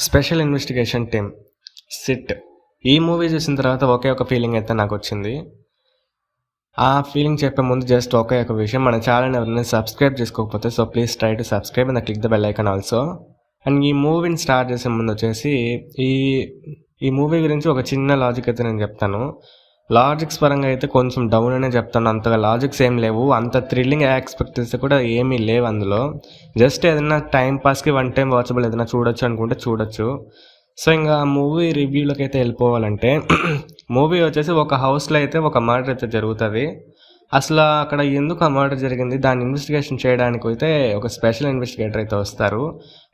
Special investigation team SIT ఈ movie చూసిన తర్వాత ఒకే ఒక ఫీలింగ్ అయితే నాకు వచ్చింది. ఆ ఫీలింగ్ చెప్పే ముందు జస్ట్ ఒకే ఒక విషయం, మన ఛానల్ ఎవరైనా సబ్స్క్రైబ్ చేసుకోకపోతే so please try to subscribe and click the bell icon also. And ఈ మూవీని స్టార్ట్ చేసే ముందు వచ్చేసి ఈ మూవీ గురించి ఒక చిన్న లాజిక్ అయితే నేను చెప్తాను. లాజిక్స్ పరంగా అయితే కొంచెం డౌన్ అనే చెప్తాను. అంతగా లాజిక్స్ ఏం లేవు, అంత థ్రిల్లింగ్ ఎక్స్పెక్ట్ చేస్తే కూడా ఏమీ లేవు అందులో. జస్ట్ ఏదైనా టైం పాస్కి వన్ టైం వాచబుల్ ఏదైనా చూడొచ్చు అనుకుంటే చూడొచ్చు. సో ఇంకా మూవీ రివ్యూలోకి అయితే వెళ్ళిపోవాలంటే మూవీ వచ్చేసి ఒక హౌస్లో అయితే ఒక మర్డర్ అయితే జరుగుతుంది. అసలు అక్కడ ఎందుకు ఆ మర్డర్ జరిగింది దాన్ని ఇన్వెస్టిగేషన్ చేయడానికి అయితే ఒక స్పెషల్ ఇన్వెస్టిగేటర్ అయితే వస్తారు.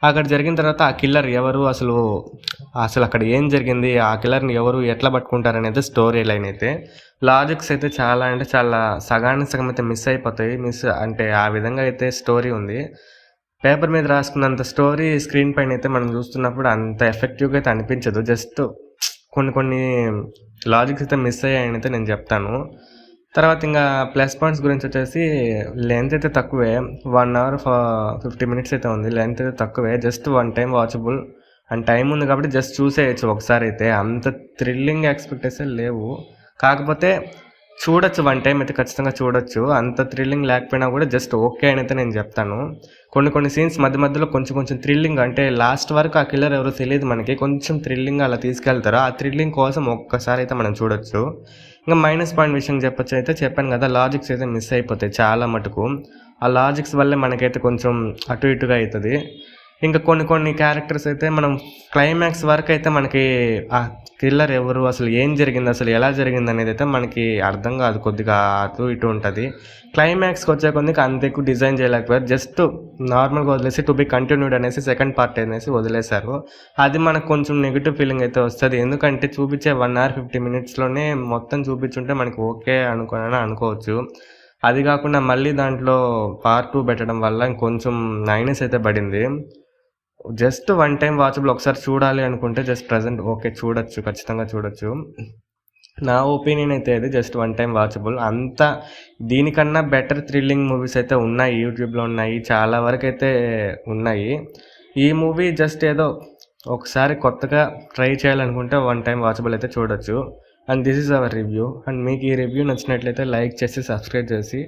అక్కడ జరిగిన తర్వాత ఆ కిల్లర్ ఎవరు, అసలు అక్కడ ఏం జరిగింది, ఆ కిల్లర్ని ఎవరు ఎట్లా పట్టుకుంటారనేది స్టోరీ లైన్ అయితే. లాజిక్స్ అయితే చాలా అంటే చాలా సగానికి సగం అయితే మిస్ అయిపోతాయి. అంటే ఆ విధంగా అయితే స్టోరీ ఉంది. పేపర్ మీద రాసుకున్నంత స్టోరీ స్క్రీన్ పైన అయితే మనం చూస్తున్నప్పుడు అంత ఎఫెక్టివ్గా అయితే అనిపించదు. జస్ట్ కొన్ని లాజిక్స్ అయితే మిస్ అయ్యాయని అయితే నేను చెప్తాను. తర్వాత ఇంకా ప్లస్ పాయింట్స్ గురించి వచ్చేసి లెంత్ అయితే తక్కువే, 1 hour 50 minutes అయితే ఉంది. లెంత్ అయితే తక్కువే, just one time watchable and time ఉంది కాబట్టి జస్ట్ చూసేయచ్చు ఒకసారి అయితే. అంత థ్రిల్లింగ్ ఎక్స్పెక్టేషన్ లేవు, కాకపోతే చూడొచ్చు, వన్ టైం అయితే ఖచ్చితంగా చూడొచ్చు. అంత థ్రిల్లింగ్ లేకపోయినా కూడా జస్ట్ ఓకే అని అయితే నేను చెప్తాను. కొన్ని సీన్స్ మధ్యలో కొంచెం థ్రిల్లింగ్, అంటే లాస్ట్ వరకు ఆ కిల్లర్ ఎవరో తెలియదు మనకి, కొంచెం థ్రిల్లింగ్ అలా తీసుకెళ్తారు. ఆ థ్రిల్లింగ్ కోసం ఒక్కసారి అయితే మనం చూడొచ్చు. ఇంకా మైనస్ పాయింట్ విషయం చెప్పొచ్చు అయితే చెప్పాను కదా, లాజిక్స్ అయితే మిస్ అయిపోతాయి చాలా మటుకు. ఆ లాజిక్స్ వల్లే మనకైతే కొంచెం అటు ఇటుగా అవుతుంది. ఇంకా కొన్ని క్యారెక్టర్స్ అయితే మనం క్లైమాక్స్ వరకు అయితే మనకి ఆ కిల్లర్ ఎవరు, అసలు ఏం జరిగింది, అసలు ఎలా జరిగింది అనేది అయితే మనకి అర్థం కాదు, కొద్దిగా అటు ఇటు ఉంటుంది. క్లైమాక్స్కి వచ్చే కొద్దిగా అంత ఎక్కువ డిజైన్ చేయలేకపోయారు, జస్ట్ నార్మల్గా వదిలేసి టు బి కంటిన్యూడ్ అనేసి సెకండ్ పార్ట్ అనేసి వదిలేశారు. అది మనకు కొంచెం నెగిటివ్ ఫీలింగ్ అయితే వస్తుంది. ఎందుకంటే చూపించే 1 hour 50 minutesలోనే మొత్తం చూపించుంటే మనకి ఓకే అనుకోవచ్చు. అది కాకుండా మళ్ళీ దాంట్లో పార్ట్ 2 పెట్టడం వల్ల ఇంకొంచెం మైనస్ అయితే పడింది. జస్ట్ వన్ టైం వాచబుల్, ఒకసారి చూడాలి అనుకుంటే జస్ట్ ప్రజెంట్ ఓకే చూడొచ్చు, ఖచ్చితంగా చూడొచ్చు. నా ఒపీనియన్ అయితే అది జస్ట్ వన్ టైం వాచబుల్. అంతా దీనికన్నా బెటర్ థ్రిల్లింగ్ మూవీస్ అయితే ఉన్నాయి, యూట్యూబ్లో ఉన్నాయి, చాలా వరకు అయితే ఉన్నాయి. ఈ మూవీ జస్ట్ ఏదో ఒకసారి కొత్తగా ట్రై చేయాలనుకుంటే వన్ టైం వాచబుల్ అయితే చూడొచ్చు. And this is our review. And మీకు ఈ రివ్యూ నచ్చినట్లయితే లైక్ చేసి సబ్స్క్రైబ్ చేసి